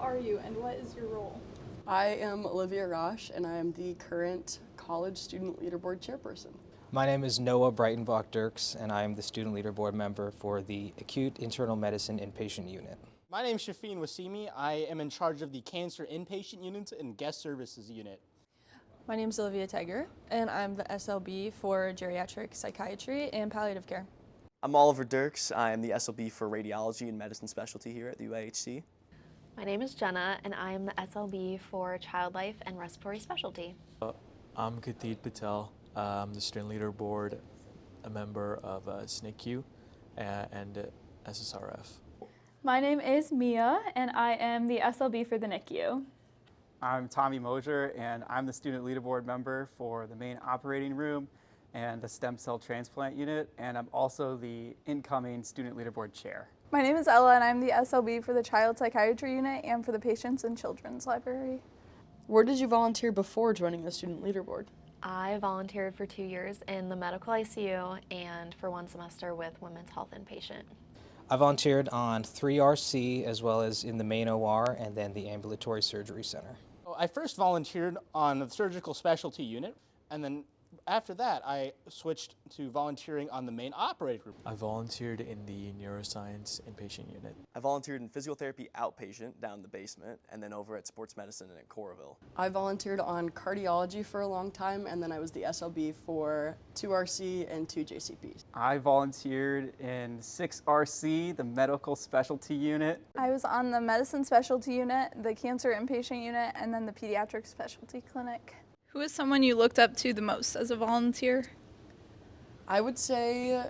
are you and what is your role? I am Olivia.raasch, and I am the current College Student Leaderboard Chairperson. My name is Noah Breitenbach-Dirks, and I am the Student Leaderboard member for the Acute Internal Medicine Inpatient Unit. My name is Shafeen Wasimi. I am in charge of the Cancer Inpatient Unit and Guest Services Unit. My name is Olivia Tegger, and I'm the SLB for Geriatric Psychiatry and Palliative Care. I'm Oliver Dirks. I am the SLB for Radiology and Medicine Specialty here at the UIHC. My name is Jenna, and I am the SLB for Child Life and Respiratory Specialty. I'm Katheed Patel. I'm the Student Leaderboard, a member of SNCU and SSRF. My name is Mia and I am the SLB for the NICU. I'm Tommy Mouser and I'm the Student Leaderboard member for the main operating room and the stem cell transplant unit, and I'm also the incoming Student Leaderboard chair. My name is Ella and I'm the SLB for the Child Psychiatry Unit and for the Patients and Children's Library. Where did you volunteer before joining the Student Leaderboard? I volunteered for 2 years in the medical ICU and for 1 semester with Women's Health Inpatient. I volunteered on 3RC as well as in the main OR and then the Ambulatory Surgery Center. I first volunteered on the Surgical Specialty Unit, and then after that I switched to volunteering on the main operating room. I volunteered in the Neuroscience Inpatient Unit. I volunteered in physiotherapy outpatient down in the basement, and then over at sports medicine and at Coralville. I volunteered on cardiology for a long time, and then I was the SLB for 2RC and 2 JCPs. I volunteered in 6RC, the Medical Specialty Unit. I was on the Medicine Specialty Unit, the Cancer Inpatient Unit, and then the Pediatric Specialty Clinic. Who is someone you looked up to the most as a volunteer? I would say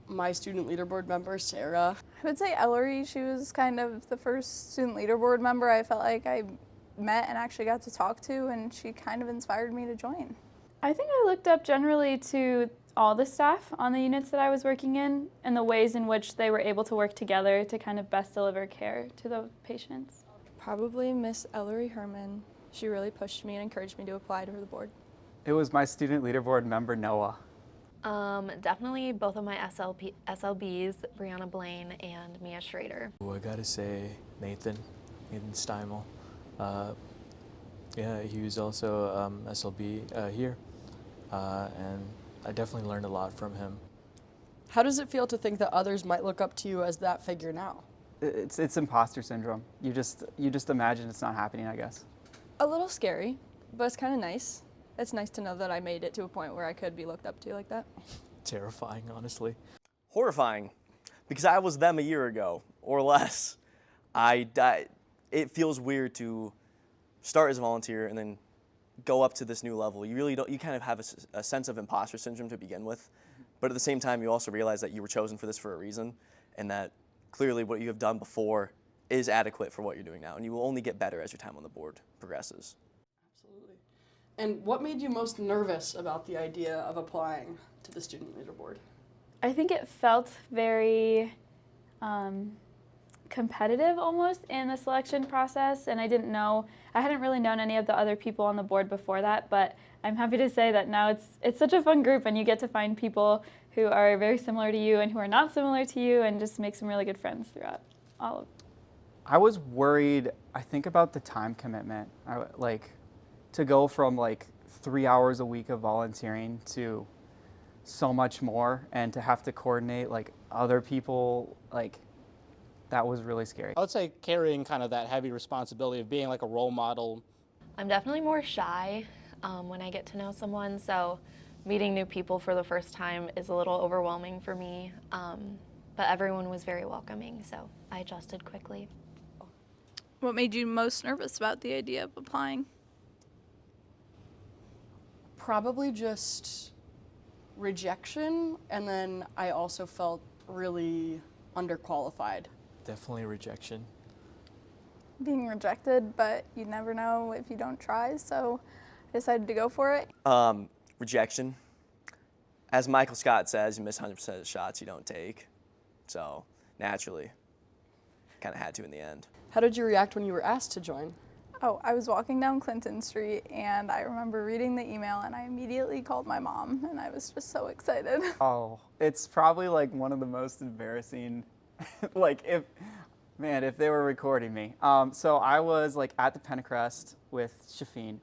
my Student Leaderboard member, Sarah. I would say Ellery. She was kind of the first Student Leaderboard member I felt like I met and actually got to talk to, and she kind of inspired me to join. I think I looked up generally to all the staff on the units that I was working in and the ways in which they were able to work together to kind of best deliver care to the patients. Probably Miss Ellery Herman. She really pushed me and encouraged me to apply to the board. It was my Student Leaderboard member, Noah. Definitely both of my SLBs, Brianna Blaine and Mia Schrader. I gotta say Nathan Steimel. Yeah, he was also SLB here, and I definitely learned a lot from him. How does it feel to think that others might look up to you as that figure now? It's imposter syndrome. You just imagine it's not happening, I guess. A little scary, but it's kind of nice. It's nice to know that I made it to a point where I could be looked up to like that. Terrifying, honestly. Horrifying, because I was them a year ago, or less. It feels weird to start as a volunteer and then go up to this new level. You really don't, you kind of have a sense of imposter syndrome to begin with, but at the same time you also realize that you were chosen for this for a reason, and that clearly what you have done before is adequate for what you're doing now, and you will only get better as your time on the board progresses. Absolutely. And what made you most nervous about the idea of applying to the Student Leaderboard? I think it felt very competitive almost in the selection process, and I hadn't really known any of the other people on the board before that, but I'm happy to say that now it's such a fun group and you get to find people who are very similar to you and who are not similar to you and just make some really good friends throughout all of it. I was worried, I think, about the time commitment. To go from 3 hours a week of volunteering to so much more, and to have to coordinate other people, that was really scary. I would say carrying kind of that heavy responsibility of being like a role model. I'm definitely more shy when I get to know someone, so meeting new people for the first time is a little overwhelming for me, but everyone was very welcoming, so I adjusted quickly. What made you most nervous about the idea of applying? Probably just rejection, and then I also felt really underqualified. Definitely rejection. Being rejected, but you never know if you don't try, so I decided to go for it. Rejection. As Michael Scott says, you miss 100% of the shots you don't take. So naturally, kind of had to in the end. How did you react when you were asked to join? Oh, I was walking down Clinton Street and I remember reading the email and I immediately called my mom and I was just so excited. Oh, it's probably one of the most embarrassing, if Man, if they were recording me. So I was like at the Pentecrest with Shafine,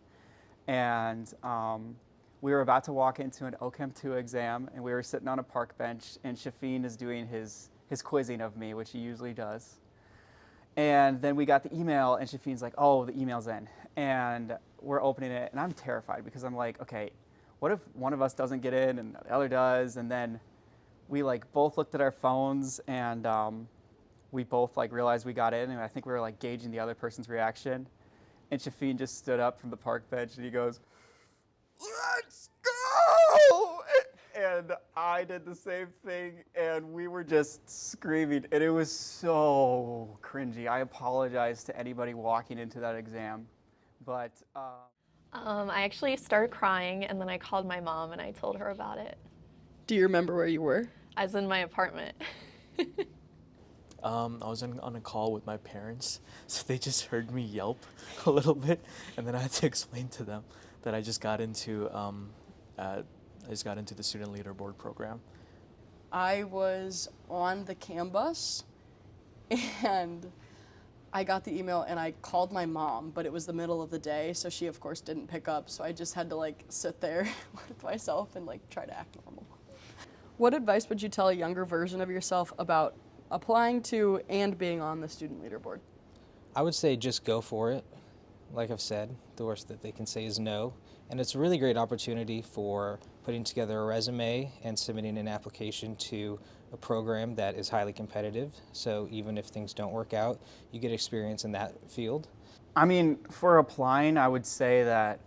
and we were about to walk into an OChem 2 exam, and we were sitting on a park bench, and Shafine is doing his quizzing of me, which he usually does. And then we got the email, and Shafine's like, oh, the email's in. And we're opening it, and I'm terrified because I'm like, okay, what if one of us doesn't get in and the other does? And then we like both looked at our phones, and we both like realized we got in, and I think we were like gauging the other person's reaction. And Shafine just stood up from the park bench, and he goes, "Let's go!" And I did the same thing, and we were just screaming, and it was so cringy. I apologize to anybody walking into that exam, but I actually started crying, and then I called my mom and I told her about it. Do you remember where you were? I was in my apartment. I was on a call with my parents, so they just heard me yelp a little bit, and then I had to explain to them that I just got into the student leaderboard program. I was on the CAM bus, and I got the email and I called my mom, but it was the middle of the day, so she of course didn't pick up, so I just had to like sit there with myself and like try to act normal. What advice would you tell a younger version of yourself about applying to and being on the student leaderboard? I would say just go for it. Like I've said, the worst that they can say is no. And it's a really great opportunity for putting together a resume and submitting an application to a program that is highly competitive. So even if things don't work out, you get experience in that field. I mean, for applying, I would say that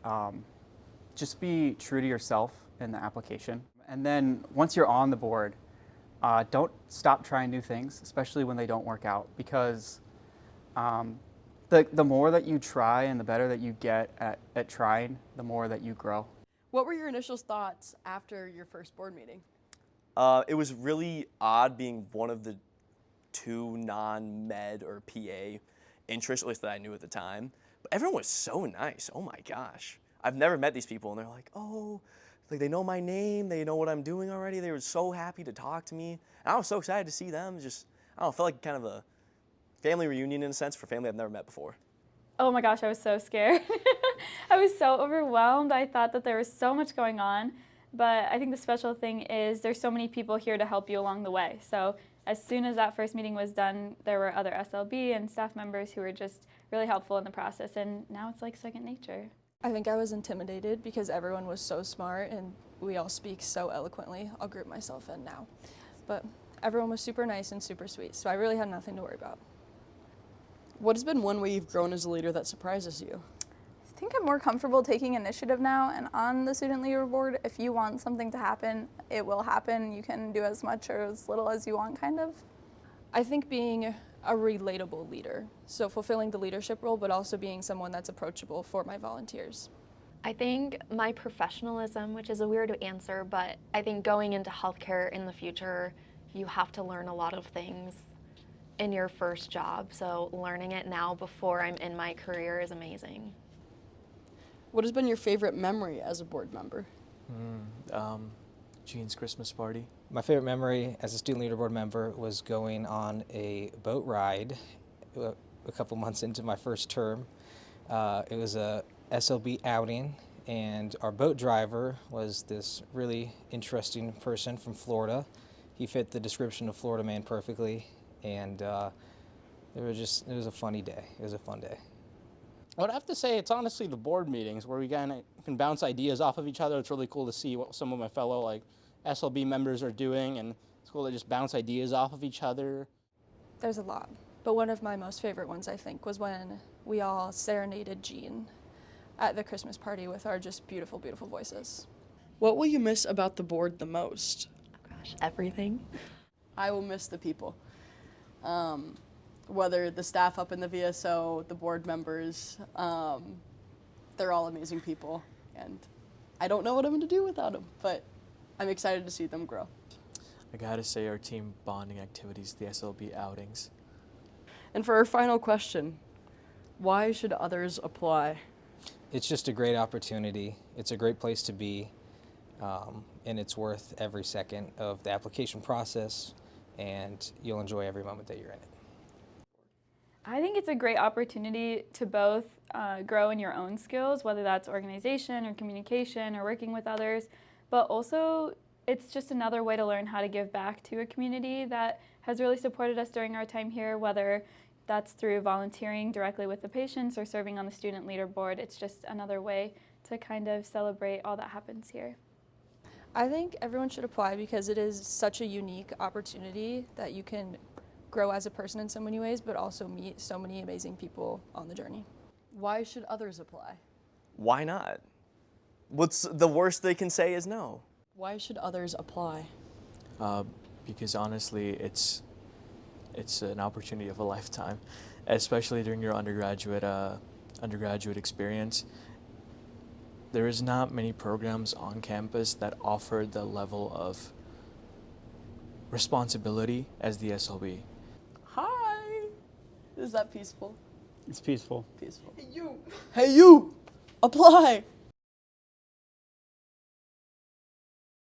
just be true to yourself in the application. And then once you're on the board, don't stop trying new things, especially when they don't work out, because the more that you try and the better that you get at trying, the more that you grow. What were your initial thoughts after your first board meeting? It was really odd being one of the 2 non-med or PA interests, at least that I knew at the time. But everyone was so nice. Oh my gosh. I've never met these people, and they're like, oh, like they know my name, they know what I'm doing already. They were so happy to talk to me. And I was so excited to see them. Just, I don't know, felt like kind of a family reunion in a sense for family I've never met before. Oh my gosh, I was so scared. I was so overwhelmed. I thought that there was so much going on, but I think the special thing is there's so many people here to help you along the way. So as soon as that first meeting was done, there were other SLB and staff members who were just really helpful in the process, and now it's like second nature. I think I was intimidated because everyone was so smart and we all speak so eloquently. I'll group myself in now. But everyone was super nice and super sweet, so I really had nothing to worry about. What has been one way you've grown as a leader that surprises you? I think I'm more comfortable taking initiative now, and on the student leader board, if you want something to happen, it will happen. You can do as much or as little as you want, kind of. I think being a relatable leader, so fulfilling the leadership role, but also being someone that's approachable for my volunteers. I think my professionalism, which is a weird answer, but I think going into healthcare in the future, you have to learn a lot of things in your first job. So learning it now before I'm in my career is amazing. What has been your favorite memory as a board member? Jean's Christmas party. My favorite memory as a student leader board member was going on a boat ride a couple months into my first term. It was a SLB outing, and our boat driver was this really interesting person from Florida. He fit the description of Florida man perfectly, and it was a funny day. It was a fun day. I would have to say it's honestly the board meetings where we kind of can bounce ideas off of each other. It's really cool to see what some of my fellow like SLB members are doing, and it's cool to just bounce ideas off of each other. There's a lot, but one of my most favorite ones, I think, was when we all serenaded Jean at the Christmas party with our just beautiful, beautiful voices. What will you miss about the board the most? Oh gosh, everything. I will miss the people. Whether the staff up in the VSO, the board members, they're all amazing people, and I don't know what I'm going to do without them, but I'm excited to see them grow. I gotta say our team bonding activities, the SLB outings. And for our final question, why should others apply? It's just a great opportunity. It's a great place to be, and it's worth every second of the application process, and you'll enjoy every moment that you're in it. I think it's a great opportunity to both grow in your own skills, whether that's organization or communication or working with others, but also it's just another way to learn how to give back to a community that has really supported us during our time here, whether that's through volunteering directly with the patients or serving on the student leader board. It's just another way to kind of celebrate all that happens here. I think everyone should apply because it is such a unique opportunity that you can grow as a person in so many ways, but also meet so many amazing people on the journey. Why should others apply? Why not? What's the worst they can say is no. Why should others apply? Because honestly, it's an opportunity of a lifetime, especially during your undergraduate experience. There is not many programs on campus that offer the level of responsibility as the SLB. Hi! Is that peaceful? It's peaceful. Peaceful. Hey you! Hey you! Apply!